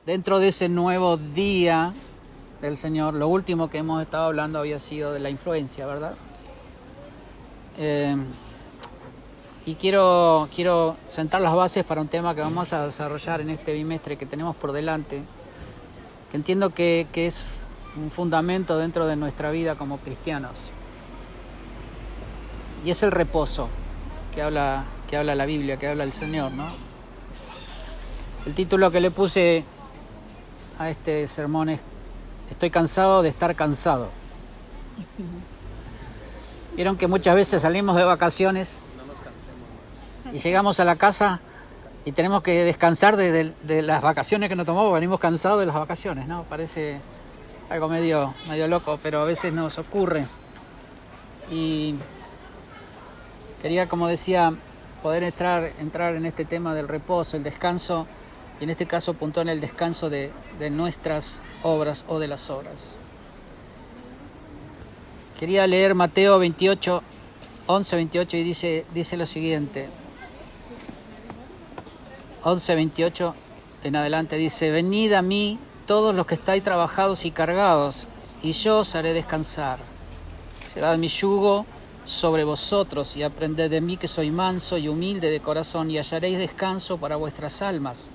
dentro de ese nuevo día del Señor, lo último que hemos estado hablando había sido de la influencia, ¿verdad? Y quiero sentar las bases para un tema que vamos a desarrollar en este bimestre que tenemos por delante, que entiendo que es un fundamento dentro de nuestra vida como cristianos. Y es el reposo que habla la Biblia, que habla el Señor, ¿no? El título que le puse a este sermón es "Estoy cansado de estar cansado". Vieron que muchas veces salimos de vacaciones y llegamos a la casa y tenemos que descansar de las vacaciones que nos tomamos, venimos cansados de las vacaciones, ¿no? Parece algo medio loco, pero a veces nos ocurre. Y quería, como decía, poder entrar en este tema del reposo, el descanso, y en este caso puntual el descanso de nuestras obras o de las obras. Quería leer Mateo 28, 11, 28 y dice lo siguiente. 11, 28 en adelante dice: venid a mí todos los que estáis trabajados y cargados, y yo os haré descansar. Llevad mi yugo sobre vosotros y aprended de mí, que soy manso y humilde de corazón, y hallaréis descanso para vuestras almas,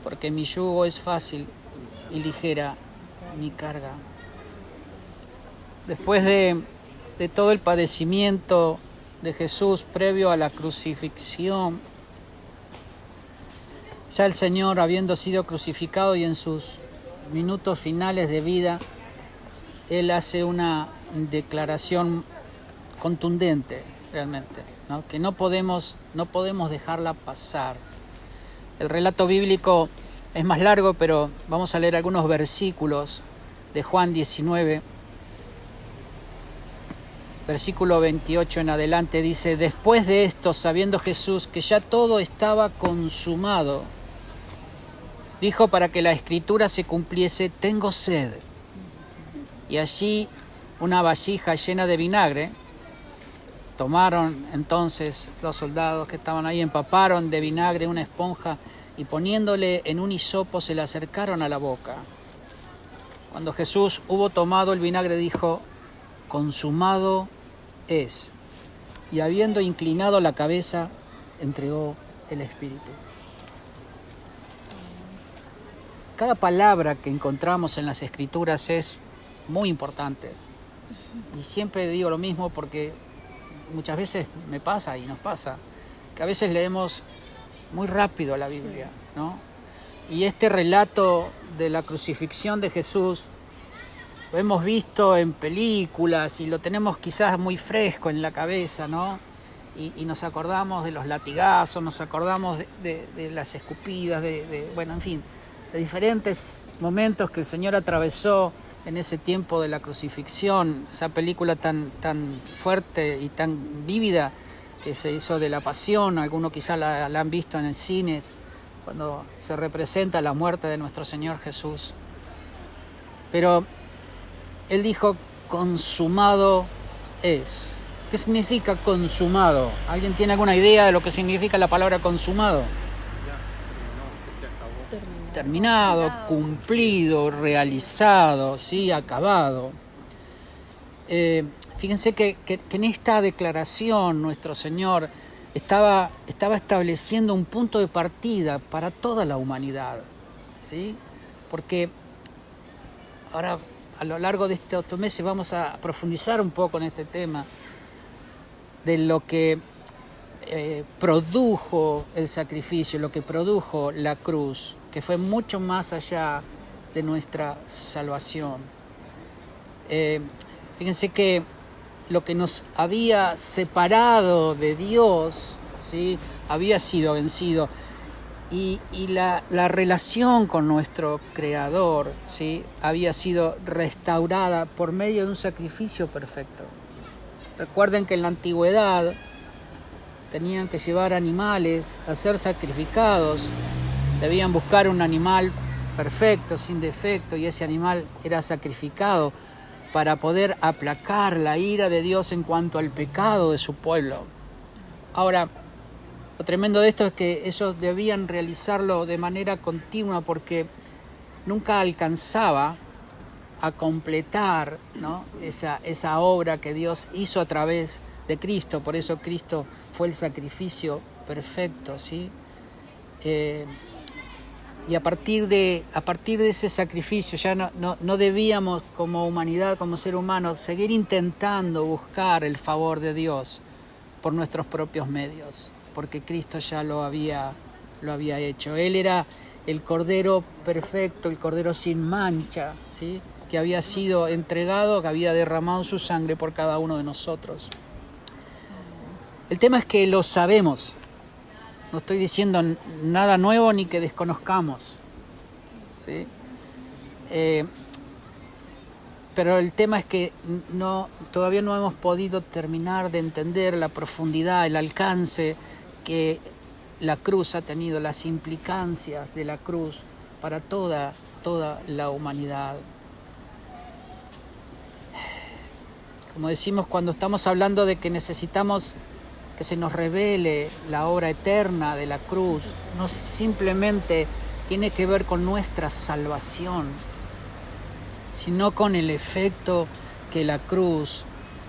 porque mi yugo es fácil y ligera mi carga. Después de todo el padecimiento de Jesús previo a la crucifixión, ya el Señor, habiendo sido crucificado y en sus minutos finales de vida, Él hace una declaración contundente realmente, ¿no? Que no podemos dejarla pasar. El relato bíblico es más largo, pero vamos a leer algunos versículos de Juan 19. Versículo 28 en adelante dice: después de esto, sabiendo Jesús que ya todo estaba consumado, dijo para que la escritura se cumpliese: tengo sed. Y allí una vasija llena de vinagre. Tomaron entonces los soldados que estaban ahí, empaparon de vinagre una esponja y poniéndole en un hisopo se la acercaron a la boca. Cuando Jesús hubo tomado el vinagre, dijo: consumado es. Y habiendo inclinado la cabeza, entregó el espíritu. Cada palabra que encontramos en las Escrituras es muy importante. Y siempre digo lo mismo porque muchas veces me pasa y nos pasa, que a veces leemos muy rápido la Biblia, ¿no? Y este relato de la crucifixión de Jesús lo hemos visto en películas y lo tenemos quizás muy fresco en la cabeza, ¿no? Y nos acordamos de los latigazos, nos acordamos de las escupidas, bueno, en fin, de diferentes momentos que el Señor atravesó en ese tiempo de la crucifixión, esa película tan fuerte y tan vívida que se hizo de la Pasión. Algunos quizás la han visto en el cine, cuando se representa la muerte de nuestro Señor Jesús. Pero Él dijo: consumado es. ¿Qué significa consumado? ¿Alguien tiene alguna idea de lo que significa la palabra consumado? Terminado, cumplido, realizado, ¿sí? Acabado. Fíjense que en esta declaración nuestro Señor estaba estableciendo un punto de partida para toda la humanidad, ¿sí? Porque ahora, a lo largo de estos meses, vamos a profundizar un poco en este tema de lo que produjo el sacrificio, lo que produjo la cruz, que fue mucho más allá de nuestra salvación. Fíjense que lo que nos había separado de Dios, ¿sí?, había sido vencido. Y la relación con nuestro Creador, ¿sí?, había sido restaurada por medio de un sacrificio perfecto. Recuerden que en la antigüedad tenían que llevar animales a ser sacrificados. Debían buscar un animal perfecto, sin defecto, y ese animal era sacrificado para poder aplacar la ira de Dios en cuanto al pecado de su pueblo. Ahora, lo tremendo de esto es que ellos debían realizarlo de manera continua, porque nunca alcanzaba a completar, ¿no?, esa obra que Dios hizo a través de Cristo. Por eso Cristo fue el sacrificio perfecto, ¿sí? Y a partir de ese sacrificio ya no debíamos, como humanidad, como ser humano, seguir intentando buscar el favor de Dios por nuestros propios medios, porque Cristo ya lo había hecho. Él era el Cordero perfecto, el Cordero sin mancha, ¿sí?, que había sido entregado, que había derramado su sangre por cada uno de nosotros. El tema es que lo sabemos. No estoy diciendo nada nuevo ni que desconozcamos, ¿sí? Pero el tema es que todavía no hemos podido terminar de entender la profundidad, el alcance que la cruz ha tenido, las implicancias de la cruz para toda la humanidad. Como decimos cuando estamos hablando de que necesitamos que se nos revele la obra eterna de la cruz, no simplemente tiene que ver con nuestra salvación, sino con el efecto que la cruz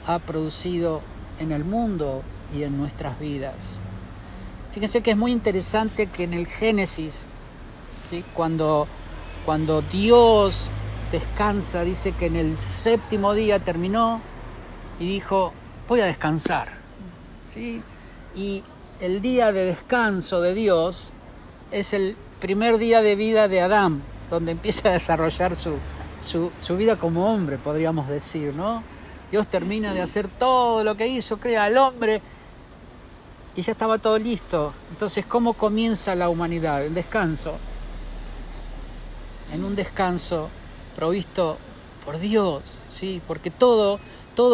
ha producido en el mundo y en nuestras vidas. Fíjense que es muy interesante que en el Génesis, ¿sí?, cuando Dios descansa, dice que en el séptimo día terminó y dijo, voy a descansar, ¿sí? Y el día de descanso de Dios es el primer día de vida de Adán, donde empieza a desarrollar su vida como hombre, podríamos decir, ¿no? Dios termina de hacer todo lo que hizo, crea al hombre y ya estaba todo listo. Entonces, ¿cómo comienza la humanidad? En descanso. En un descanso provisto por Dios, ¿sí? Porque todo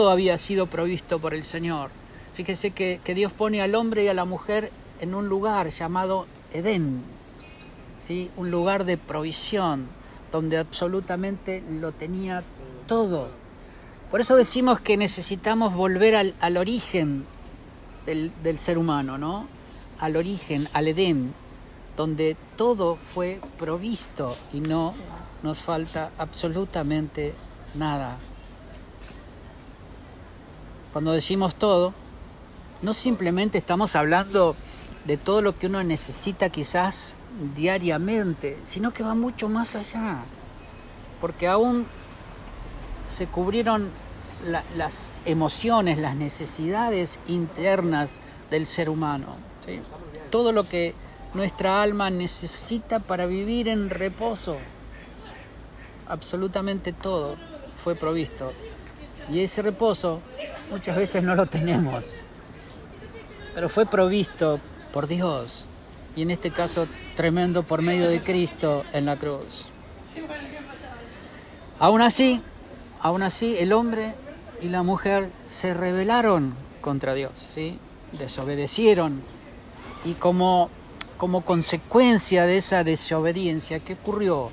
había sido provisto por el Señor. Fíjese que Dios pone al hombre y a la mujer en un lugar llamado Edén, ¿sí? Un lugar de provisión, donde absolutamente lo tenía todo. Por eso decimos que necesitamos volver al origen del ser humano, ¿no? Al origen, al Edén, donde todo fue provisto y no nos falta absolutamente nada. Cuando decimos todo, no simplemente estamos hablando de todo lo que uno necesita quizás diariamente, sino que va mucho más allá, porque aún se cubrieron las emociones, las necesidades internas del ser humano, ¿sí? Todo lo que nuestra alma necesita para vivir en reposo, absolutamente todo fue provisto. Y ese reposo muchas veces no lo tenemos, pero fue provisto por Dios, y en este caso tremendo por medio de Cristo en la cruz. Aún así, el hombre y la mujer se rebelaron contra Dios, ¿sí? Desobedecieron, y como consecuencia de esa desobediencia, ¿qué ocurrió?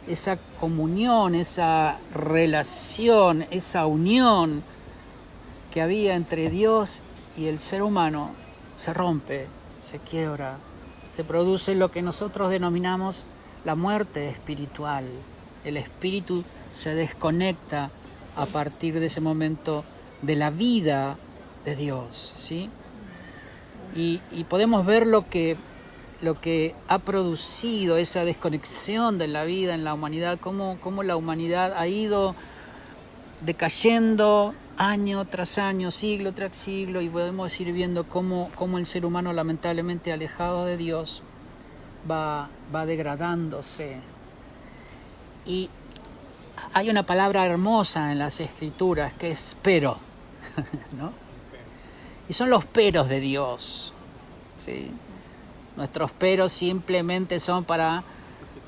Esa comunión, esa relación, esa unión que había entre Dios y el ser humano se rompe, se quiebra, se produce lo que nosotros denominamos la muerte espiritual. El espíritu se desconecta a partir de ese momento de la vida de Dios, ¿sí? Y podemos ver lo que ha producido esa desconexión de la vida en la humanidad, cómo la humanidad ha ido decayendo año tras año, siglo tras siglo, y podemos ir viendo cómo el ser humano, lamentablemente alejado de Dios, va degradándose. Y hay una palabra hermosa en las Escrituras que es pero, ¿no? Y son los peros de Dios, ¿sí? Nuestros peros simplemente son para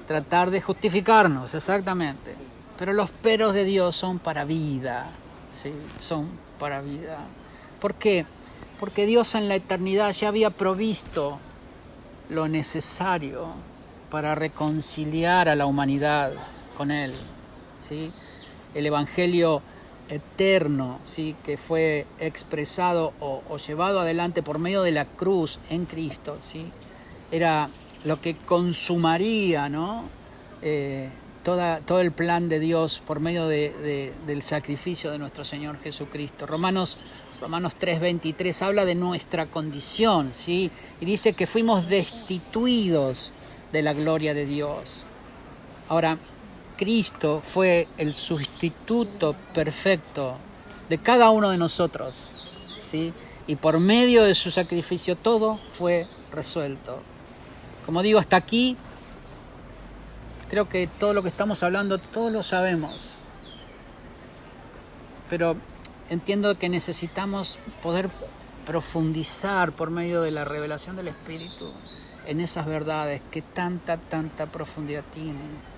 tratar de justificarnos, exactamente. Pero los peros de Dios son para vida, ¿sí? Son para vida. ¿Por qué? Porque Dios en la eternidad ya había provisto lo necesario para reconciliar a la humanidad con Él, ¿sí? El Evangelio eterno, ¿sí?, que fue expresado o llevado adelante por medio de la cruz en Cristo, ¿sí?, era lo que consumaría, ¿no?, todo el plan de Dios por medio del sacrificio de nuestro Señor Jesucristo. Romanos 3:23 habla de nuestra condición, ¿sí? Y dice que fuimos destituidos de la gloria de Dios. Ahora, Cristo fue el sustituto perfecto de cada uno de nosotros, ¿sí? Y por medio de su sacrificio todo fue resuelto. Como digo, hasta aquí creo que todo lo que estamos hablando, todos lo sabemos. Pero entiendo que necesitamos poder profundizar por medio de la revelación del Espíritu en esas verdades que tanta profundidad tienen.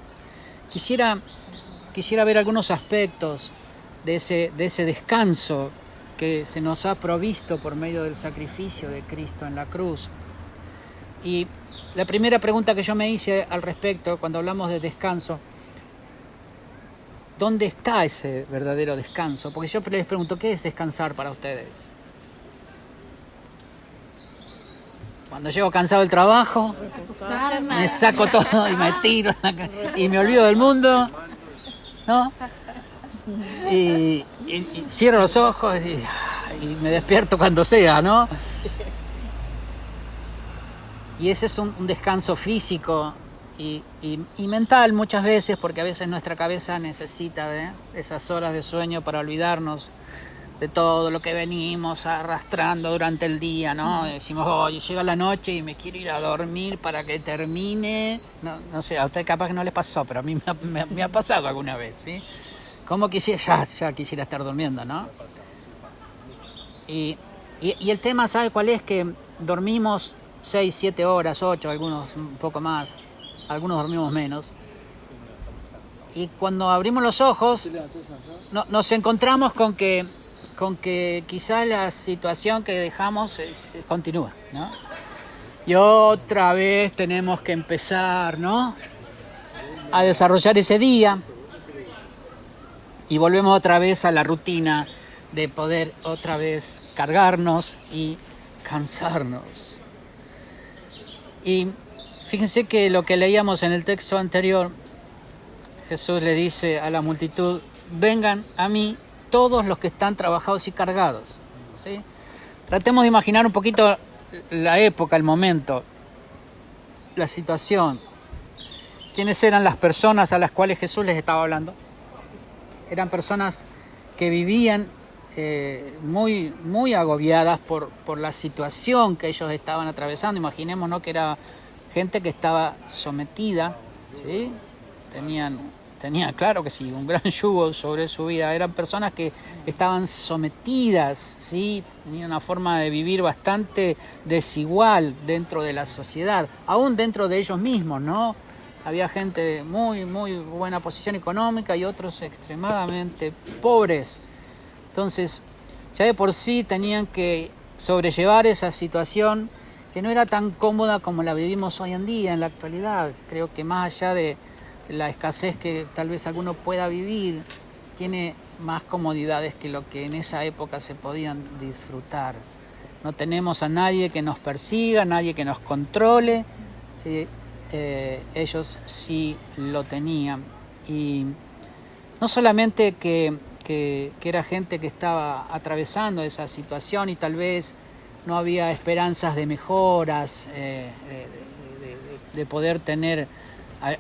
Quisiera ver algunos aspectos de ese descanso que se nos ha provisto por medio del sacrificio de Cristo en la cruz. Y la primera pregunta que yo me hice al respecto cuando hablamos de descanso, ¿dónde está ese verdadero descanso? Porque yo les pregunto, ¿qué es descansar para ustedes? Cuando llego cansado del trabajo, me saco todo y me tiro y me olvido del mundo, ¿no? Y cierro los ojos y me despierto cuando sea, ¿no? Y ese es un descanso físico y mental muchas veces, porque a veces nuestra cabeza necesita de esas horas de sueño para olvidarnos de todo lo que venimos arrastrando durante el día, ¿no? Decimos, oye, llega la noche y me quiero ir a dormir para que termine. No sé, a usted capaz que no les pasó, pero a mí me ha pasado alguna vez, ¿sí? Como quisiera, ya quisiera estar durmiendo, ¿no? Y el tema, ¿sabe cuál es? Que dormimos 6, 7 horas, 8, algunos un poco más, algunos dormimos menos. Y cuando abrimos los ojos, nos encontramos con que quizá la situación que dejamos continúa, ¿no? Y otra vez tenemos que empezar, ¿no?, a desarrollar ese día y volvemos otra vez a la rutina de poder otra vez cargarnos y cansarnos. Y fíjense que lo que leíamos en el texto anterior, Jesús le dice a la multitud, vengan a mí todos los que están trabajados y cargados, ¿sí? Tratemos de imaginar un poquito la época, el momento, la situación. ¿Quiénes eran las personas a las cuales Jesús les estaba hablando? Eran personas que vivían muy agobiadas por la situación que ellos estaban atravesando. Imaginemos, ¿no?, que era gente que estaba sometida, ¿sí? Tenían, claro que sí, un gran yugo sobre su vida. Eran personas que estaban sometidas, ¿sí? Tenían una forma de vivir bastante desigual dentro de la sociedad, aún dentro de ellos mismos, ¿no? Había gente de muy buena posición económica y otros extremadamente pobres. Entonces, ya de por sí tenían que sobrellevar esa situación que no era tan cómoda como la vivimos hoy en día, en la actualidad. Creo que más allá de la escasez que tal vez alguno pueda vivir, tiene más comodidades que lo que en esa época se podían disfrutar. No tenemos a nadie que nos persiga, nadie que nos controle, ¿sí? Ellos sí lo tenían. Y no solamente que era gente que estaba atravesando esa situación y tal vez no había esperanzas de mejoras, de poder tener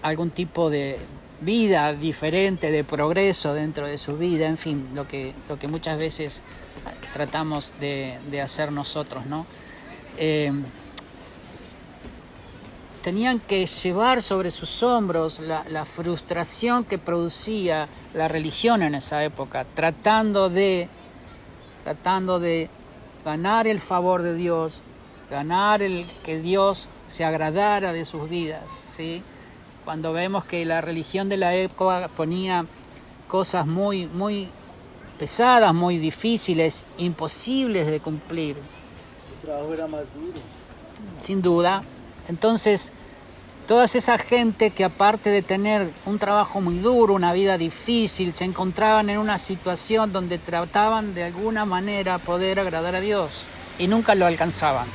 algún tipo de vida diferente, de progreso dentro de su vida, en fin, lo que muchas veces tratamos de hacer nosotros, ¿no? Tenían que llevar sobre sus hombros la frustración que producía la religión en esa época, tratando de ganar el favor de Dios, ganar el que Dios se agradara de sus vidas, ¿sí? Cuando vemos que la religión de la época ponía cosas muy pesadas, muy difíciles, imposibles de cumplir. El trabajo era más duro. Sin duda. Entonces, toda esa gente que aparte de tener un trabajo muy duro, una vida difícil, se encontraban en una situación donde trataban de alguna manera poder agradar a Dios y nunca lo alcanzaban.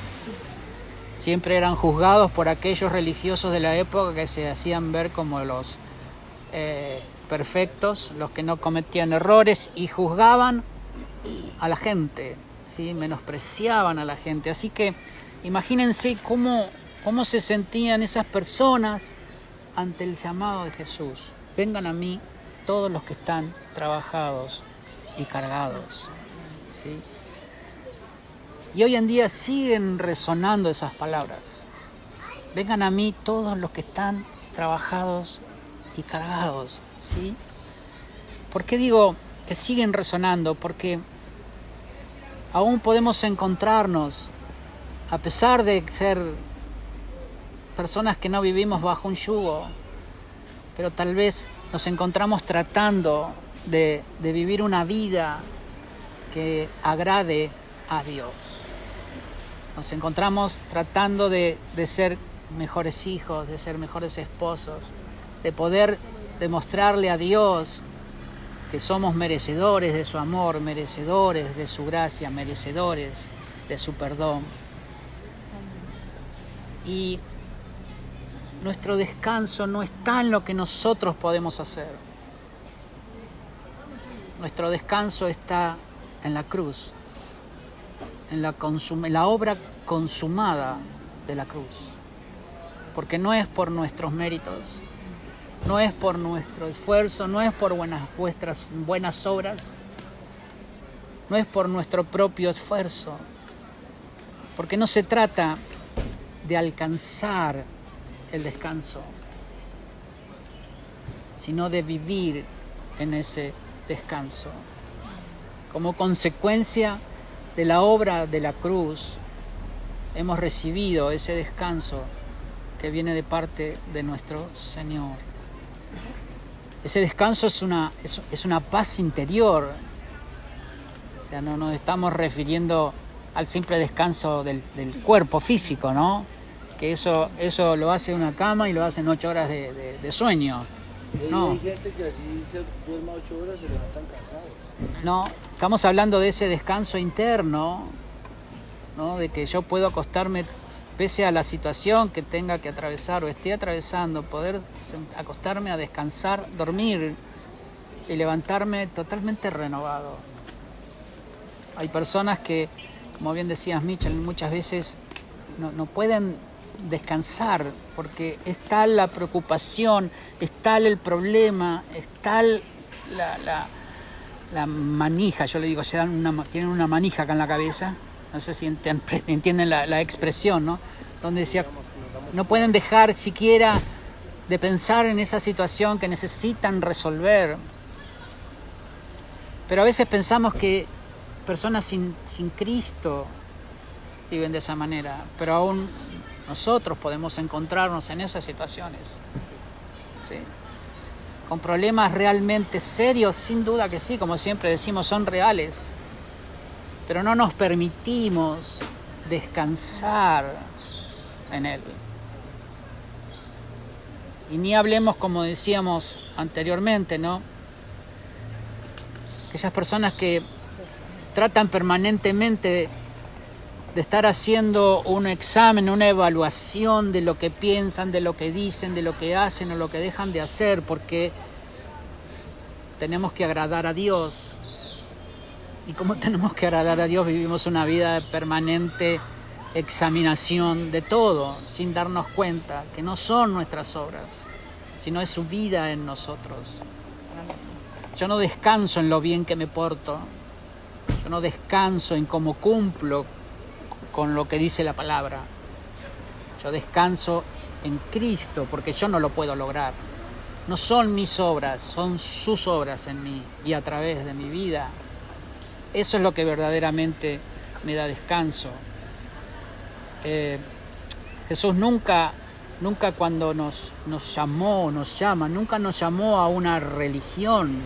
Siempre eran juzgados por aquellos religiosos de la época que se hacían ver como perfectos, los que no cometían errores y juzgaban a la gente, ¿sí? Menospreciaban a la gente. Así que imagínense cómo se sentían esas personas ante el llamado de Jesús. Vengan a mí todos los que están trabajados y cargados, ¿sí? Y hoy en día siguen resonando esas palabras. Vengan a mí todos los que están trabajados y cargados, ¿sí? ¿Por qué digo que siguen resonando? Porque aún podemos encontrarnos, a pesar de ser personas que no vivimos bajo un yugo, pero tal vez nos encontramos tratando de vivir una vida que agrade a Dios. Nos encontramos tratando de ser mejores hijos, de ser mejores esposos, de poder demostrarle a Dios que somos merecedores de su amor, merecedores de su gracia, merecedores de su perdón. Y nuestro descanso no está en lo que nosotros podemos hacer. Nuestro descanso está en la cruz, en la obra consumada de la cruz. Porque no es por nuestros méritos, no es por nuestro esfuerzo, no es por vuestras buenas obras, no es por nuestro propio esfuerzo, porque no se trata de alcanzar el descanso, sino de vivir en ese descanso. Como consecuencia de la obra de la cruz, hemos recibido ese descanso que viene de parte de nuestro Señor. Ese descanso es una paz interior. O sea, no nos estamos refiriendo al simple descanso del cuerpo físico, ¿no? Que eso lo hace una cama y lo hacen 8 horas de sueño. No. Hay gente que así se duerma 8 horas y se levantan cansados. No, estamos hablando de ese descanso interno, ¿no? De que yo puedo acostarme pese a la situación que tenga que atravesar o esté atravesando, poder acostarme a descansar, dormir y levantarme totalmente renovado. Hay personas que, como bien decías, Michel, muchas veces no pueden descansar porque es tal la preocupación, es tal el problema, es tal la manija, yo le digo, tienen una manija acá en la cabeza. No sé si entienden la expresión, ¿no? Donde decía, no pueden dejar siquiera de pensar en esa situación que necesitan resolver. Pero a veces pensamos que personas sin Cristo viven de esa manera, pero aún nosotros podemos encontrarnos en esas situaciones, ¿sí? Con problemas realmente serios, sin duda que sí, como siempre decimos, son reales. Pero no nos permitimos descansar en Él. Y ni hablemos, como decíamos anteriormente, ¿no? Aquellas personas que tratan permanentemente de estar haciendo un examen, una evaluación de lo que piensan, de lo que dicen, de lo que hacen o lo que dejan de hacer, porque tenemos que agradar a Dios. Y como tenemos que agradar a Dios, vivimos una vida de permanente examinación de todo, sin darnos cuenta que no son nuestras obras, sino es su vida en nosotros. Yo no descanso en lo bien que me porto, yo no descanso en cómo cumplo con lo que dice la palabra. Yo descanso en Cristo, porque yo no lo puedo lograr. No son mis obras, son sus obras en mí y a través de mi vida. Eso es lo que verdaderamente me da descanso. Jesús nunca cuando nos llama, nunca nos llamó a una religión.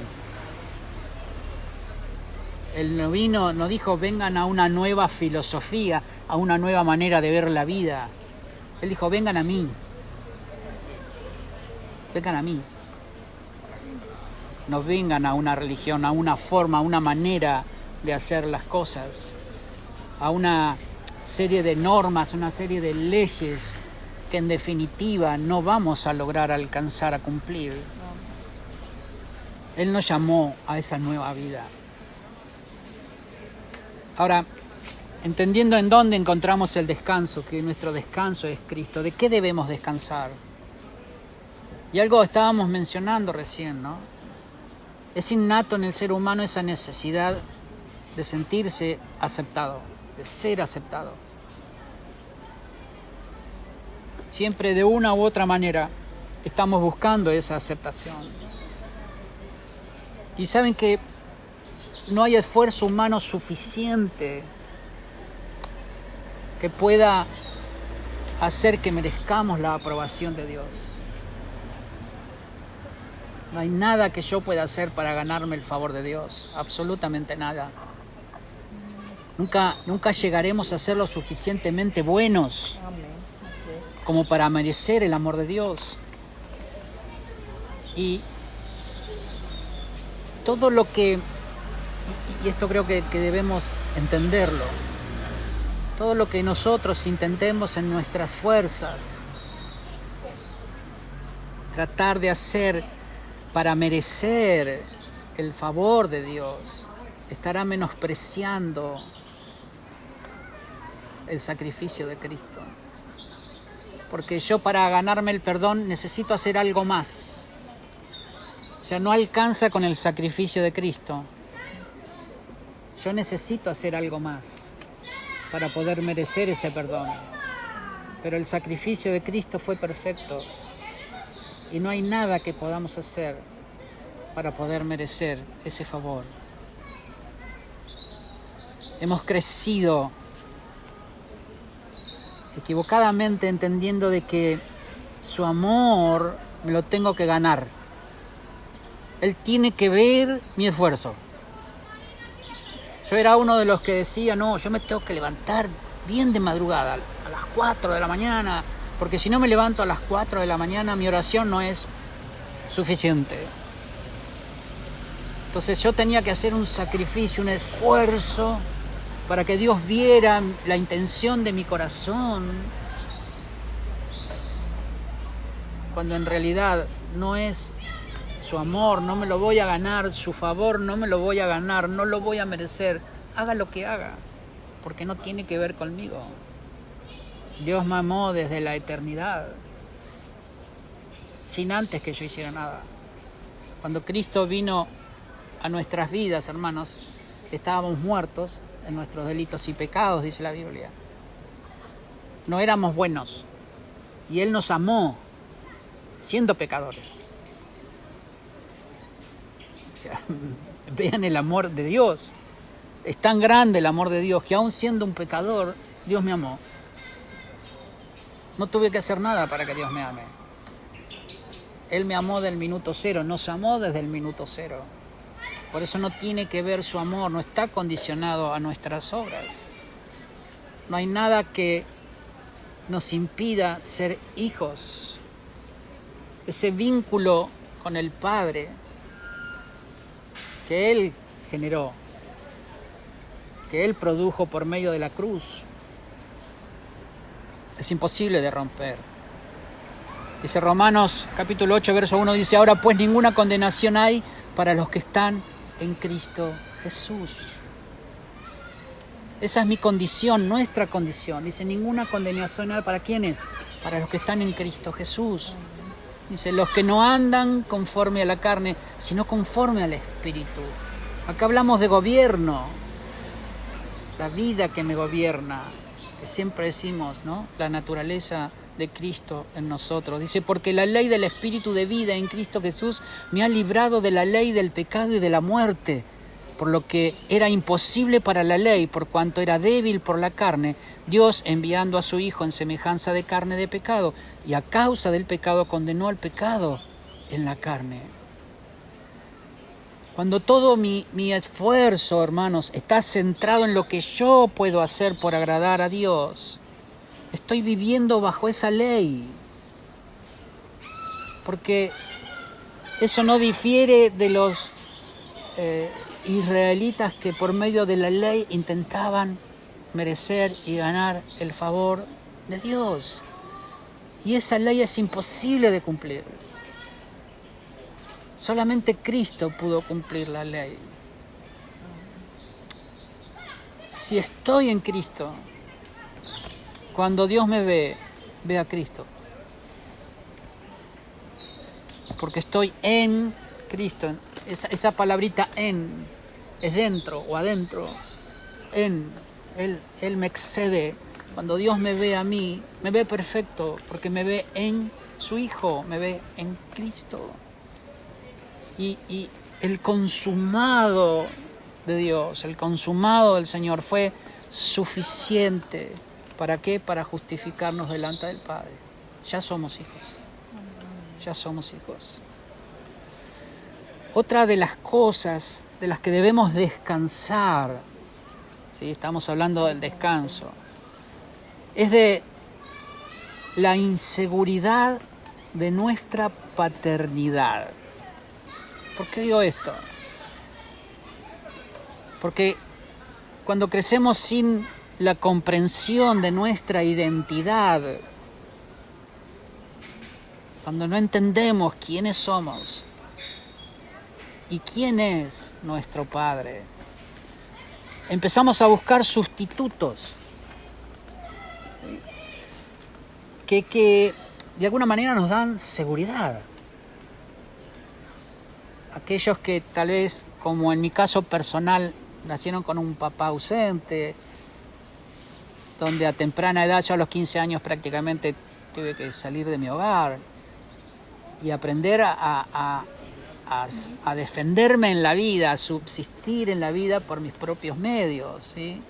Él no dijo vengan a una nueva filosofía, a una nueva manera de ver la vida. Él dijo vengan a mí. Vengan a mí. No vengan a una religión, a una forma, a una manera de hacer las cosas, a una serie de normas, una serie de leyes que en definitiva no vamos a lograr alcanzar a cumplir. Él nos llamó a esa nueva vida. Ahora, entendiendo en dónde encontramos el descanso, que nuestro descanso es Cristo, ¿de qué debemos descansar? Y algo estábamos mencionando recién, ¿no? Es innato en el ser humano esa necesidad de sentirse aceptado, de ser aceptado. Siempre de una u otra manera estamos buscando esa aceptación. Y saben que no hay esfuerzo humano suficiente que pueda hacer que merezcamos la aprobación de Dios. No hay nada que yo pueda hacer para ganarme el favor de Dios, absolutamente nada. Nunca llegaremos a ser lo suficientemente buenos como para merecer el amor de Dios. Y todo lo que, y esto creo que debemos entenderlo, todo lo que nosotros intentemos en nuestras fuerzas tratar de hacer para merecer el favor de Dios, estará menospreciando el sacrificio de Cristo. Porque yo para ganarme el perdón necesito hacer algo más. O sea, no alcanza con el sacrificio de Cristo. Yo necesito hacer algo más para poder merecer ese perdón. Pero el sacrificio de Cristo fue perfecto. Y no hay nada que podamos hacer para poder merecer ese favor. Hemos crecido equivocadamente entendiendo de que su amor me lo tengo que ganar. Él tiene que ver mi esfuerzo. Yo era uno de los que decía, no, yo me tengo que levantar bien de madrugada, a las 4 de la mañana, porque si no me levanto a las 4 de la mañana, mi oración no es suficiente. Entonces yo tenía que hacer un sacrificio, un esfuerzo, para que Dios viera la intención de mi corazón, cuando en realidad no es su amor, no me lo voy a ganar, su favor no me lo voy a ganar, no lo voy a merecer, haga lo que haga, porque no tiene que ver conmigo. Dios me amó desde la eternidad, sin antes que yo hiciera nada. Cuando Cristo vino a nuestras vidas, hermanos, estábamos muertos en nuestros delitos y pecados, dice la Biblia. No éramos buenos, y Él nos amó siendo pecadores. O sea, vean el amor de Dios. Es tan grande el amor de Dios que aún siendo un pecador, Dios me amó. No tuve que hacer nada para que Dios me ame. Él me amó del minuto cero, nos amó desde el minuto cero. Por eso no tiene que ver su amor, no está condicionado a nuestras obras. No hay nada que nos impida ser hijos. Ese vínculo con el Padre que Él generó, que Él produjo por medio de la cruz, es imposible de romper. Dice Romanos capítulo 8, verso 1, dice, ahora pues ninguna condenación hay para los que están en Cristo Jesús. Esa es mi condición, nuestra condición. Dice, ninguna condenación hay para ¿quiénes? Para los que están en Cristo Jesús. Dice, los que no andan conforme a la carne, sino conforme al Espíritu. Acá hablamos de gobierno, la vida que me gobierna, que siempre decimos, ¿no? La naturaleza de Cristo en nosotros. Dice, porque la ley del Espíritu de vida en Cristo Jesús me ha librado de la ley del pecado y de la muerte, por lo que era imposible para la ley, por cuanto era débil por la carne, Dios enviando a su Hijo en semejanza de carne de pecado, y a causa del pecado condenó al pecado en la carne. Cuando todo mi esfuerzo, hermanos, está centrado en lo que yo puedo hacer por agradar a Dios, estoy viviendo bajo esa ley. Porque eso no difiere de los israelitas que por medio de la ley intentaban merecer y ganar el favor de Dios. Y esa ley es imposible de cumplir. Solamente Cristo pudo cumplir la ley. Si estoy en Cristo, cuando Dios me ve, ve a Cristo. Porque estoy en Cristo. Esa palabrita en es dentro o adentro. En. Él me excede. Cuando Dios me ve a mí, me ve perfecto, porque me ve en su Hijo, me ve en Cristo. Y el consumado de Dios, el consumado del Señor fue suficiente. ¿Para qué? Para justificarnos delante del Padre. Ya somos hijos. Ya somos hijos. Otra de las cosas de las que debemos descansar, ¿sí? Estamos hablando del descanso, es de la inseguridad de nuestra paternidad. ¿Por qué digo esto? Porque cuando crecemos sin la comprensión de nuestra identidad, cuando no entendemos quiénes somos y quién es nuestro Padre, empezamos a buscar sustitutos que de alguna manera nos dan seguridad. Aquellos que tal vez, como en mi caso personal, nacieron con un papá ausente, donde a temprana edad, yo a los 15 años prácticamente tuve que salir de mi hogar y aprender a defenderme en la vida, a subsistir en la vida por mis propios medios, ¿sí?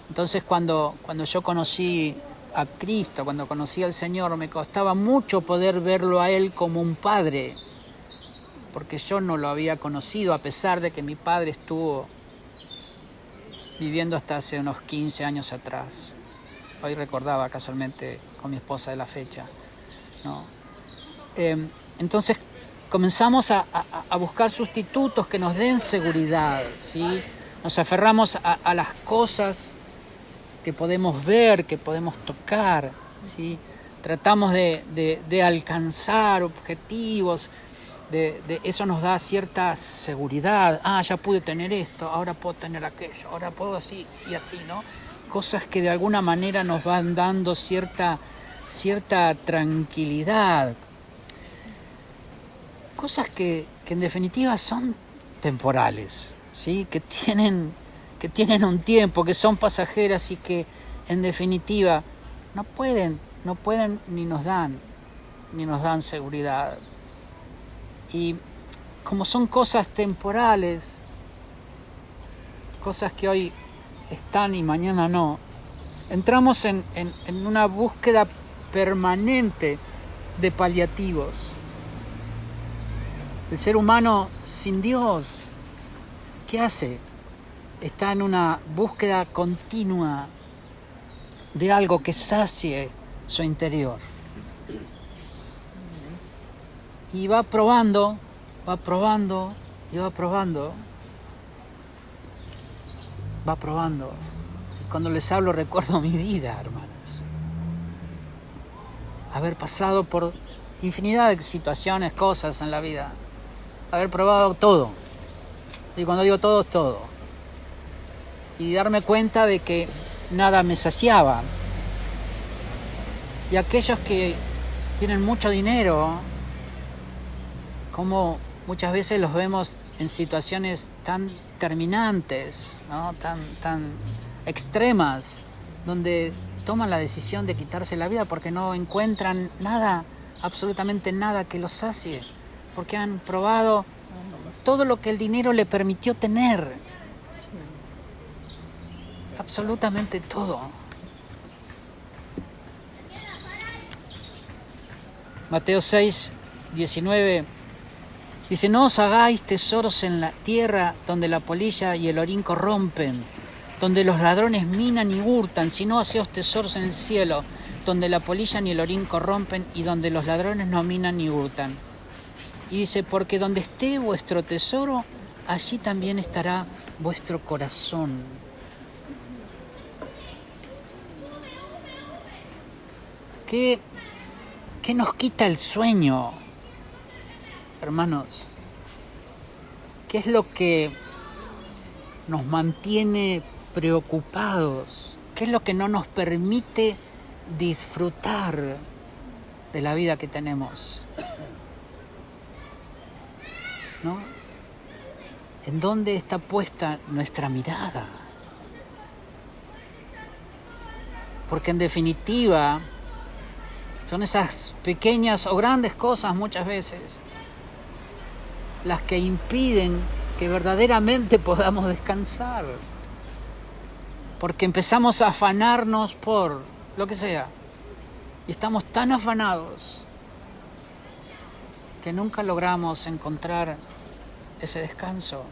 Entonces cuando yo conocí a Cristo, cuando conocí al Señor, me costaba mucho poder verlo a Él como un padre, porque yo no lo había conocido, a pesar de que mi padre estuvo viviendo hasta hace unos 15 años atrás. Hoy recordaba casualmente con mi esposa de la fecha, ¿no? Entonces comenzamos a buscar sustitutos que nos den seguridad, ¿sí? Nos aferramos a las cosas que podemos ver, que podemos tocar, ¿sí? Tratamos de alcanzar objetivos, eso nos da cierta seguridad. Ya pude tener esto, ahora puedo tener aquello, ahora puedo así y así, ¿no? Cosas que de alguna manera nos van dando cierta tranquilidad. Cosas que en definitiva son temporales, ¿sí? Que tienen un tiempo, que son pasajeras y que en definitiva no pueden ni nos dan seguridad. Y como son cosas temporales, cosas que hoy están y mañana no, entramos en una búsqueda permanente de paliativos. El ser humano sin Dios, ¿qué hace? Está en una búsqueda continua de algo que sacie su interior. Y va probando. Cuando les hablo recuerdo mi vida, hermanos. Haber pasado por infinidad de situaciones, cosas en la vida. Haber probado todo. Y cuando digo todo, es todo. Y darme cuenta de que nada me saciaba. Y aquellos que tienen mucho dinero, como muchas veces los vemos en situaciones tan terminantes, ¿no? tan extremas, donde toman la decisión de quitarse la vida porque no encuentran nada, absolutamente nada que los sacie, porque han probado todo lo que el dinero le permitió tener, absolutamente todo. Mateo 6, 19 dice: no os hagáis tesoros en la tierra donde la polilla y el orín corrompen, donde los ladrones minan y hurtan, sino haceos tesoros en el cielo, donde la polilla ni el orín corrompen y donde los ladrones no minan ni hurtan. Y dice: porque donde esté vuestro tesoro, allí también estará vuestro corazón. ¿Qué nos quita el sueño? hermanos, ¿qué es lo que nos mantiene preocupados? ¿Qué es lo que no nos permite disfrutar de la vida que tenemos? ¿No? ¿En dónde está puesta nuestra mirada? Porque en definitiva son esas pequeñas o grandes cosas muchas veces las que impiden que verdaderamente podamos descansar. Porque empezamos a afanarnos por lo que sea. Y estamos tan afanados que nunca logramos encontrar ese descanso.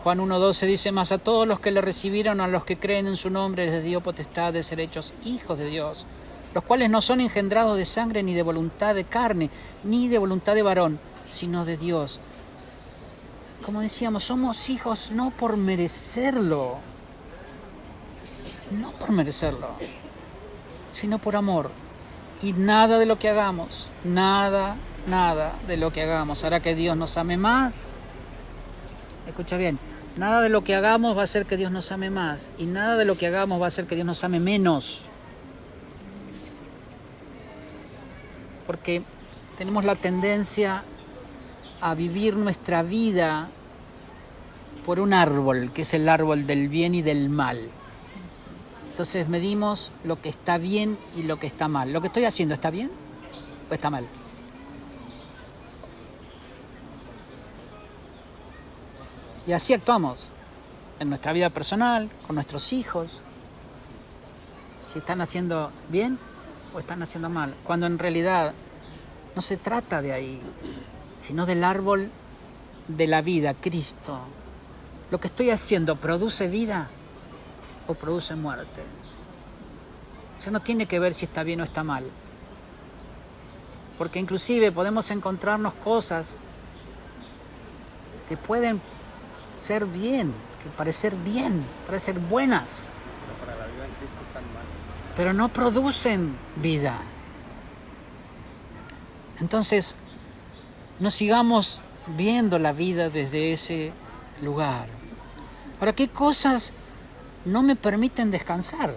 Juan 1:12 dice: mas a todos los que le recibieron, a los que creen en su nombre, les dio potestad de ser hechos hijos de Dios, los cuales no son engendrados de sangre, ni de voluntad de carne, ni de voluntad de varón, sino de Dios. Como decíamos, somos hijos no por merecerlo, sino por amor. Y nada de lo que hagamos, nada de lo que hagamos hará que Dios nos ame más. Escucha bien, nada de lo que hagamos va a hacer que Dios nos ame más, y nada de lo que hagamos va a hacer que Dios nos ame menos. Porque tenemos la tendencia a vivir nuestra vida por un árbol, que es el árbol del bien y del mal. Entonces medimos lo que está bien y lo que está mal. ¿Lo que estoy haciendo está bien o está mal? Y así actuamos en nuestra vida personal, con nuestros hijos. Si están haciendo bien o están haciendo mal. Cuando en realidad no se trata de ahí, sino del árbol de la vida, Cristo. ¿Lo que estoy haciendo produce vida o produce muerte? Eso no tiene que ver si está bien o está mal. Porque inclusive podemos encontrarnos cosas que pueden ser bien, que parecer buenas, pero no producen vida. Entonces, no sigamos viendo la vida desde ese lugar. Ahora, ¿qué cosas no me permiten descansar?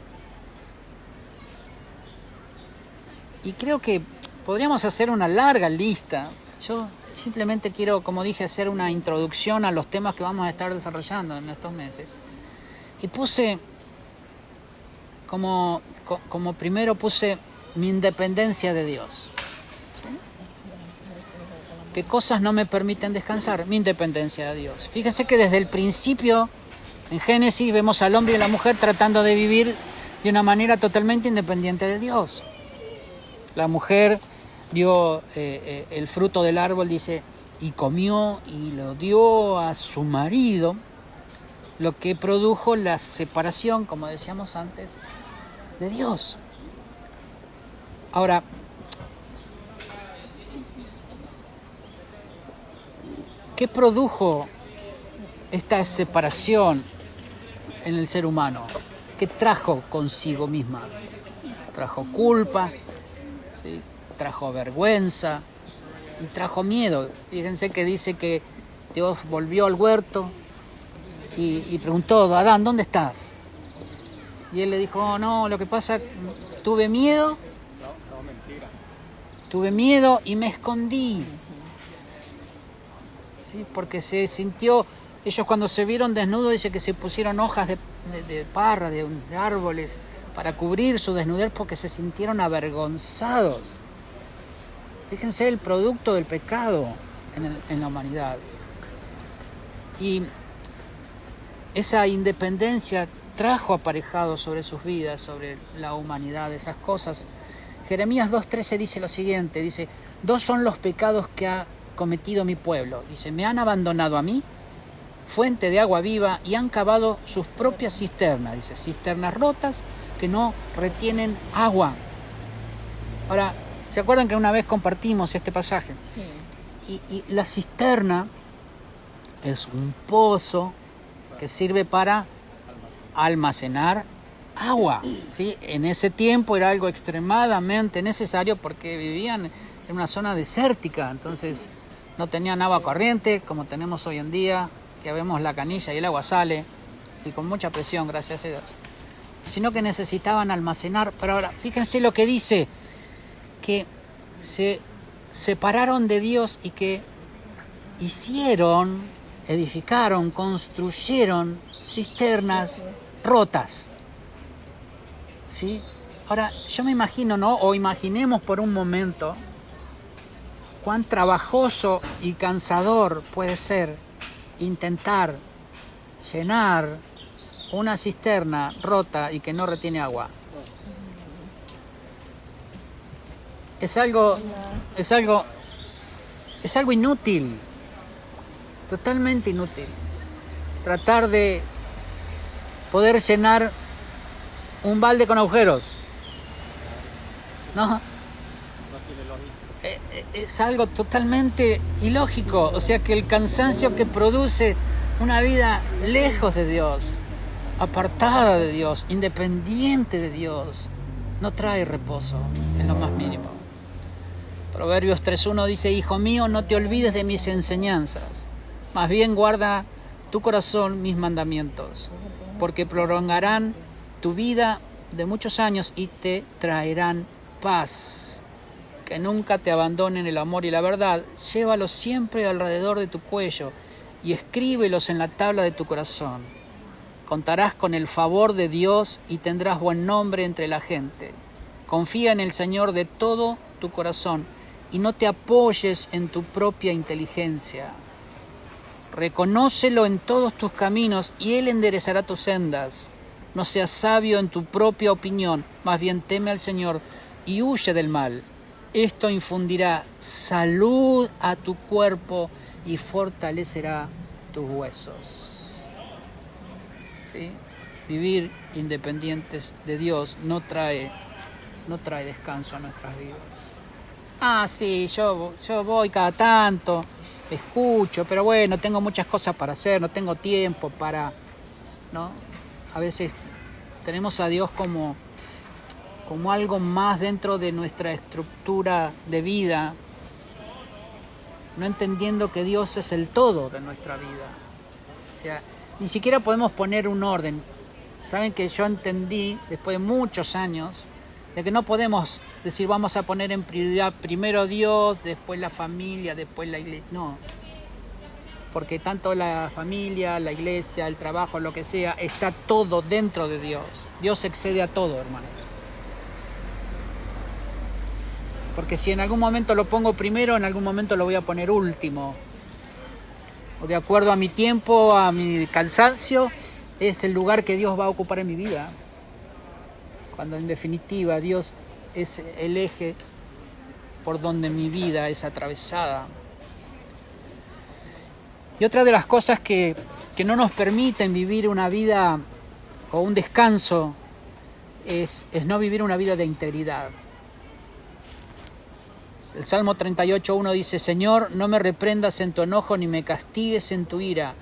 Y creo que podríamos hacer una larga lista. Yo simplemente quiero, como dije, hacer una introducción a los temas que vamos a estar desarrollando en estos meses. Y puse, como primero puse mi independencia de Dios. ¿Qué cosas no me permiten descansar? Mi independencia de Dios. Fíjense que desde el principio, en Génesis, vemos al hombre y a la mujer tratando de vivir de una manera totalmente independiente de Dios. La mujer dio el fruto del árbol, dice, y comió y lo dio a su marido, lo que produjo la separación, como decíamos antes, de Dios. Ahora, ¿qué produjo esta separación en el ser humano? ¿Qué trajo consigo misma? Trajo culpa, ¿sí? Trajo vergüenza y trajo miedo. Fíjense que dice que Dios volvió al huerto y preguntó: Adán, ¿dónde estás? Y él le dijo: oh, no, lo que pasa, tuve miedo. Tuve miedo y me escondí. ¿Sí? Porque se sintió, ellos cuando se vieron desnudos, dice que se pusieron hojas de parra, de árboles, para cubrir su desnudez, porque se sintieron avergonzados. Fíjense el producto del pecado en la humanidad. Y esa independencia trajo aparejado sobre sus vidas, sobre la humanidad, esas cosas. Jeremías 2:13 dice lo siguiente, dice: dos son los pecados que ha cometido mi pueblo. Dice: me han abandonado a mí, fuente de agua viva, y han cavado sus propias cisternas. Dice: cisternas rotas que no retienen agua. Ahora, ¿se acuerdan que una vez compartimos este pasaje? Sí. Y la cisterna es un pozo que sirve para almacenar agua, ¿sí? En ese tiempo era algo extremadamente necesario porque vivían en una zona desértica, entonces no tenían agua corriente como tenemos hoy en día, que vemos la canilla y el agua sale, y con mucha presión, gracias a Dios, sino que necesitaban almacenar. Pero ahora, fíjense lo que dice, que se separaron de Dios y que edificaron, construyeron cisternas rotas. ¿Sí? Ahora, yo me imagino, ¿no? O imaginemos por un momento cuán trabajoso y cansador puede ser intentar llenar una cisterna rota y que no retiene agua. Es algo inútil, totalmente inútil. Tratar de poder llenar un balde con agujeros, ¿no? Es algo totalmente ilógico. O sea que el cansancio que produce una vida lejos de Dios, apartada de Dios, independiente de Dios, no trae reposo en lo más mínimo. Proverbios 3:1 dice: Hijo mío, no te olvides de mis enseñanzas, más bien guarda tu corazón mis mandamientos, porque prolongarán tu vida de muchos años y te traerán paz. Que nunca te abandonen el amor y la verdad. Llévalos siempre alrededor de tu cuello y escríbelos en la tabla de tu corazón. Contarás con el favor de Dios y tendrás buen nombre entre la gente. Confía en el Señor de todo tu corazón y no te apoyes en tu propia inteligencia. Reconócelo en todos tus caminos y Él enderezará tus sendas. No seas sabio en tu propia opinión, más bien teme al Señor y huye del mal. Esto infundirá salud a tu cuerpo y fortalecerá tus huesos. ¿Sí? Vivir independientes de Dios no trae descanso a nuestras vidas. Sí, yo voy cada tanto, escucho, pero bueno, tengo muchas cosas para hacer, no tengo tiempo para, ¿no? A veces tenemos a Dios como algo más dentro de nuestra estructura de vida, no entendiendo que Dios es el todo de nuestra vida. O sea, ni siquiera podemos poner un orden. Saben que yo entendí, después de muchos años, de que no podemos decir vamos a poner en prioridad primero Dios, después la familia, después la iglesia. No, porque tanto la familia, la iglesia, el trabajo, lo que sea, está todo dentro de Dios. Dios excede a todo, hermanos. Porque si en algún momento lo pongo primero, en algún momento lo voy a poner último. O de acuerdo a mi tiempo, a mi cansancio, es el lugar que Dios va a ocupar en mi vida. Cuando en definitiva Dios es el eje por donde mi vida es atravesada. Y otra de las cosas que no nos permiten vivir una vida o un descanso es no vivir una vida de integridad. El Salmo 38:1 dice: Señor, no me reprendas en tu enojo ni me castigues en tu ira,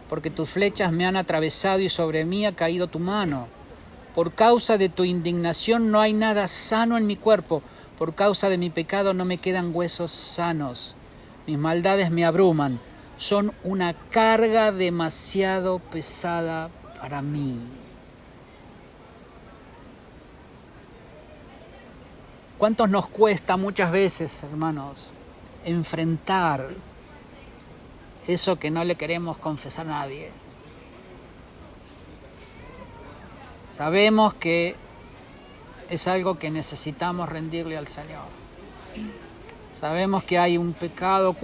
porque tus flechas me han atravesado y sobre mí ha caído tu mano. Por causa de tu indignación no hay nada sano en mi cuerpo, por causa de mi pecado no me quedan huesos sanos. Mis maldades me abruman, son una carga demasiado pesada para mí. ¿Cuántos nos cuesta muchas veces, hermanos, enfrentar eso que no le queremos confesar a nadie? Sabemos que es algo que necesitamos rendirle al Señor. Sabemos que hay un pecado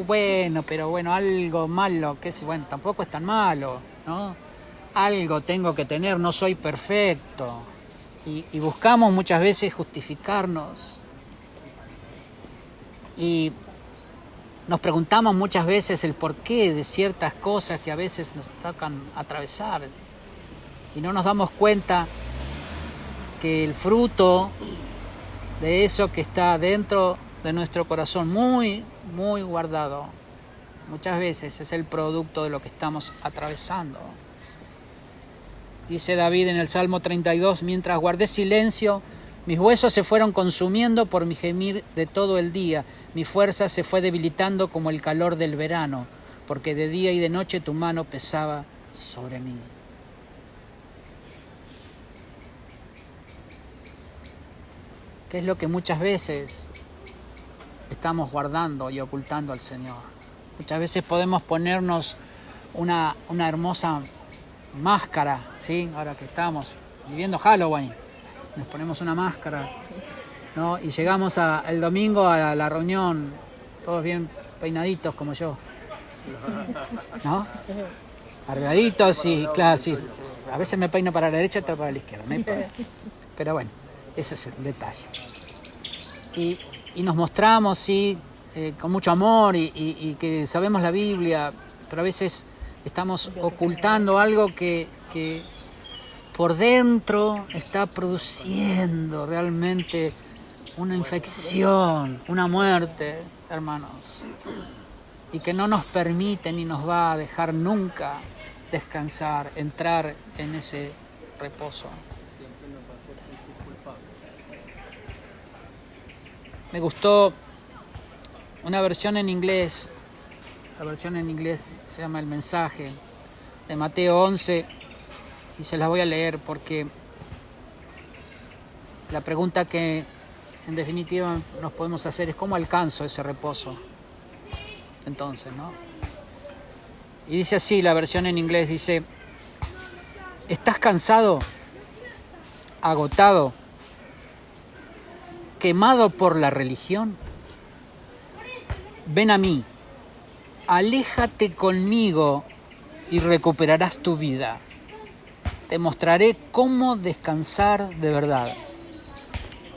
pero algo malo, bueno, tampoco es tan malo, ¿no? Algo tengo que tener, no soy perfecto. Y buscamos muchas veces justificarnos. Y nos preguntamos muchas veces el porqué de ciertas cosas que a veces nos tocan atravesar. Y no nos damos cuenta que el fruto de eso que está dentro de nuestro corazón, muy, muy guardado, muchas veces es el producto de lo que estamos atravesando. Dice David en el Salmo 32, mientras guardé silencio, Mis huesos se fueron consumiendo por mi gemir de todo el día. Mi fuerza se fue debilitando como el calor del verano, porque de día y de noche tu mano pesaba sobre mí. ¿Qué es lo que muchas veces estamos guardando y ocultando al Señor? Muchas veces podemos ponernos una hermosa máscara, ¿sí? Ahora que estamos viviendo Halloween, nos ponemos una máscara, ¿no? Y llegamos el domingo a la reunión, todos bien peinaditos como yo, ¿no? Arregladitos y claro, sí. A veces me peino para la derecha y otro para la izquierda, no importa. Pero bueno, ese es el detalle. Y nos mostramos, sí, con mucho amor y que sabemos la Biblia, pero a veces estamos ocultando algo que por dentro está produciendo realmente una infección, una muerte, hermanos, y que no nos permite ni nos va a dejar nunca descansar, entrar en ese reposo. Me gustó una versión en inglés, la versión en inglés se llama El Mensaje, de Mateo 11, y se las voy a leer porque la pregunta que en definitiva nos podemos hacer es ¿cómo alcanzo ese reposo? Entonces, ¿no? Y dice así, la versión en inglés dice: ¿estás cansado, agotado, quemado por la religión? Ven a mí, aléjate conmigo y recuperarás tu vida. Te mostraré cómo descansar de verdad.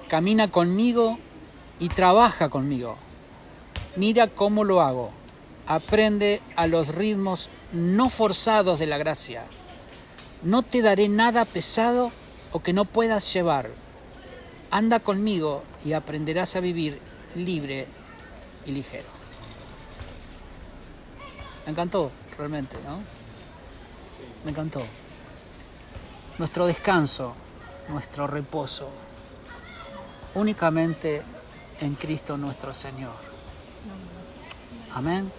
Camina conmigo y trabaja conmigo. Mira cómo lo hago. Aprende a los ritmos no forzados de la gracia. No te daré nada pesado o que no puedas llevar. Anda conmigo y aprenderás a vivir libre y ligero. Me encantó, realmente, ¿no? Me encantó. Nuestro descanso, nuestro reposo, únicamente en Cristo nuestro Señor. Amén.